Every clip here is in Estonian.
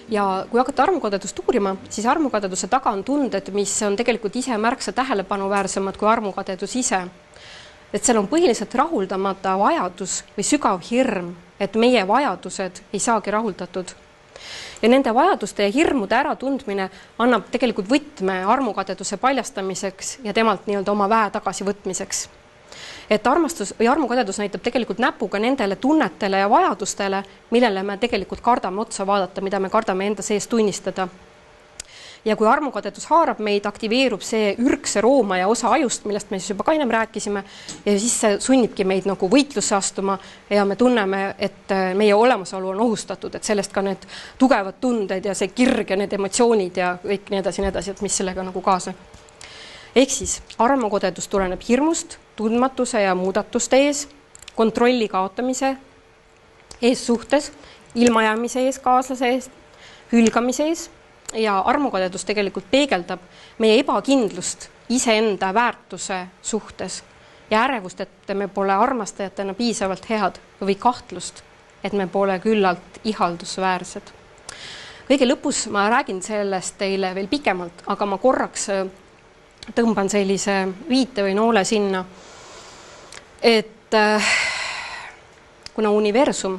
Ja kui hakata armukadedust uurima, siis armukadeduse taga on tunded, mis on tegelikult ise märksa tähelepanuväärsemad kui armukadedus ise. Et seal on põhiliselt rahuldamata vajadus või sügav hirm, et meie vajadused ei saagi rahuldatud. Ja nende vajaduste ja hirmude äratundmine annab tegelikult võtme armukadeduse paljastamiseks ja temalt nii-öelda oma väe tagasivõtmiseks. Et armastus või armukadedus näitab tegelikult näpuga nendele tunnetele ja vajadustele, millele me tegelikult kardame otsa vaadata, mida me kardame enda sees tunnistada. Ja kui armukadedus haarab meid, aktiveerub see ürgse rooma ja osa ajust, millest me siis juba ka ennem rääkisime, ja siis see sunnibki meid nagu võitlusse astuma ja me tunneme, et meie olemasolu on ohustatud, et sellest ka need tugevad tunded ja see kirg ja need emotsioonid ja kõik nii edasi, et mis sellega nagu kaasneb. Ehk siis armukadedus tuleneb hirmust, tundmatuse ja muudatuste ees, kontrolli kaotamise ees suhtes, ilmajäämise ees, kaaslase ees, hülgamise ees ja armukadedus tegelikult peegeldab meie ebakindlust iseenda väärtuse suhtes ja ärevust, et me pole armastajatena piisavalt head või kahtlust, et me pole küllalt ihaldusväärsed. Kõige lõpus ma räägin sellest teile veel pikemalt, aga ma korraks tõmban sellise viite või noole sinna, et kuna universum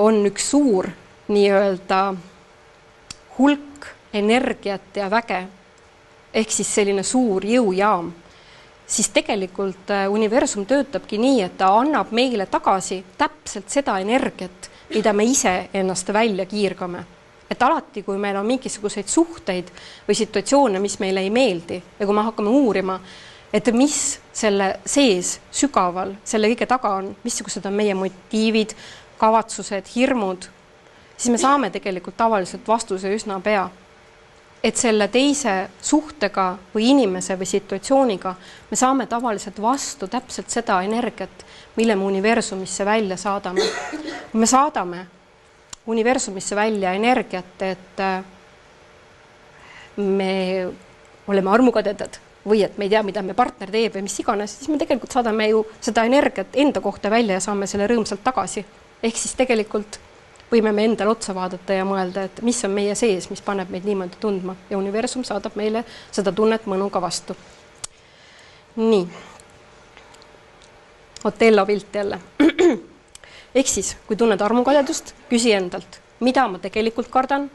on üks suur nii-öelda hulk energiat ja väge, ehk siis selline suur jõujaam, siis tegelikult universum töötabki nii, et ta annab meile tagasi täpselt seda energiat, mida me ise ennast välja kiirgame. Et alati, kui meil on mingisuguseid suhteid või situatsioone, mis meile ei meeldi ja kui me hakkame uurima, et mis selle sees sügaval, selle kõige taga on, missugused on meie motiivid, kavatsused, hirmud, siis me saame tegelikult tavaliselt vastuse üsna pea. Et selle teise suhtega või inimese või situatsiooniga me saame tavaliselt vastu täpselt seda energiat, mille me universumisse välja saadame. Me saadame universumisse välja energiat, et me oleme armukadedad või et me ei tea, mida me partner teeb või mis iganes, siis me tegelikult saadame ju seda energiat enda kohta välja ja saame selle rõõmsalt tagasi. Ehk siis tegelikult võime me endale otsa vaadata ja mõelda, et mis on meie sees, mis paneb meid niimoodi tundma ja universum saadab meile seda tunnet mõnuga vastu. Nii. Otello pilt jälle. Ehk siis, kui tunned armukadedust, küsi endalt, mida ma tegelikult kardan,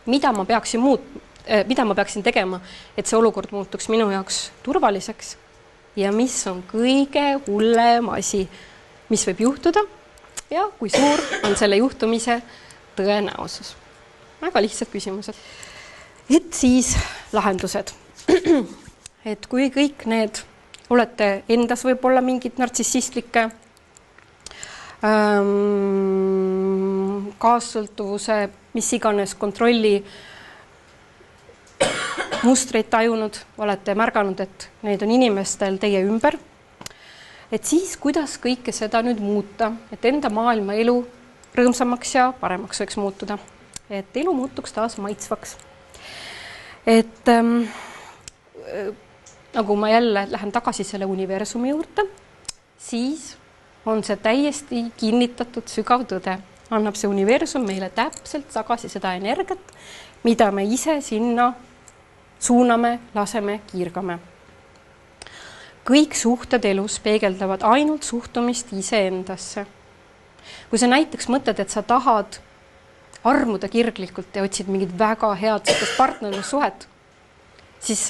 mida ma peaksin tegema, et see olukord muutuks minu jaoks turvaliseks ja mis on kõige hullem asi, mis võib juhtuda ja kui suur on selle juhtumise tõenäosus. Väga lihtsad küsimused. Et siis lahendused. Et kui kõik need olete endas võib-olla mingid nartsissistlikke kaassõltuvuse, mis iganes kontrolli mustreid tajunud, olete märganud, et need on inimestel teie ümber. Et siis, kuidas kõike seda nüüd muuta, et enda maailma elu rõõmsamaks ja paremaks võiks muutuda. Et elu muutuks taas maitsvaks. Et nagu ma jälle lähen tagasi selle universumi juurde, siis on see täiesti kinnitatud sügav tõde. Annab see universum meile täpselt tagasi seda energiat, mida me ise sinna suuname, laseme, kiirgame. Kõik suhted elus peegeldavad ainult suhtumist iseendasse. Kui sa näiteks mõtled, et sa tahad armuda kirglikult ja otsid mingid väga head partnerlussuhet, siis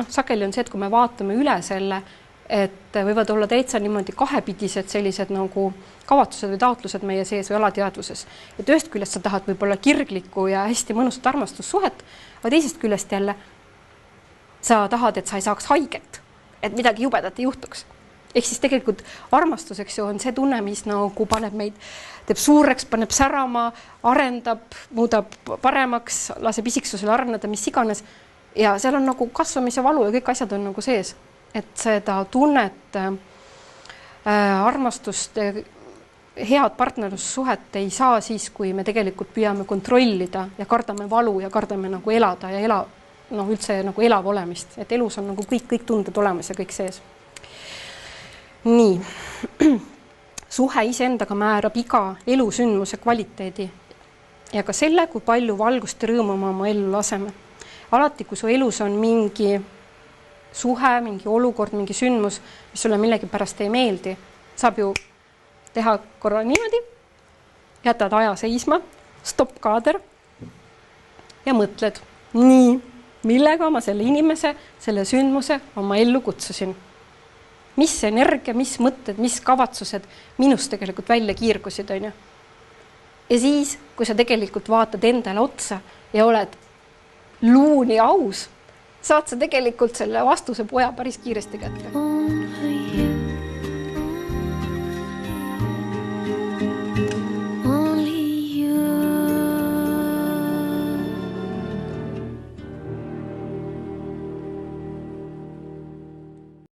sageli on see, et kui me vaatame üle selle, et võivad olla täitsa niimoodi kahepidised sellised nagu kavatsused või taotlused meie sees või alateadvuses. Et ühest küljest sa tahad võib-olla kirglikku ja hästi mõnusat armastussuhet, aga teisest küljest jälle sa tahad, et sa ei saaks haiget, et midagi jubedat ei juhtuks. Ehk siis tegelikult armastuseks on see tunne, mis nagu paneb meid, teeb suureks, paneb särama, arendab, muudab paremaks, laseb isiksusele areneda, mis iganes. Ja seal on nagu kasvamise valu ja kõik asjad on nagu sees. Et seda tunnet, armastust, head partnerlussuhet ei saa siis, kui me tegelikult püüame kontrollida ja kardame valu ja kardame nagu elada ja üldse nagu elav olemist, et elus on nagu kõik tunded olemas ja kõik sees. Nii, suhe iseendaga määrab iga elusündmuse kvaliteedi ja ka selle, kui palju valgust ja rõõmu me oma ellu laseme. Alati, kui su elus on mingi suhe, mingi olukord, mingi sündmus, mis sulle millegi pärast ei meeldi, saab ju teha korra niimoodi, jätad aja seisma, stopp-kaader ja mõtled, nii, millega ma selle inimese, selle sündmuse oma ellu kutsusin. Mis energia, mis mõtted, mis kavatsused minust tegelikult välja kiirgusid, on ju. Ja siis, kui sa tegelikult vaatad endale otsa ja oled luuni aus, saad sa tegelikult selle vastuse poja päris kiiresti kätte.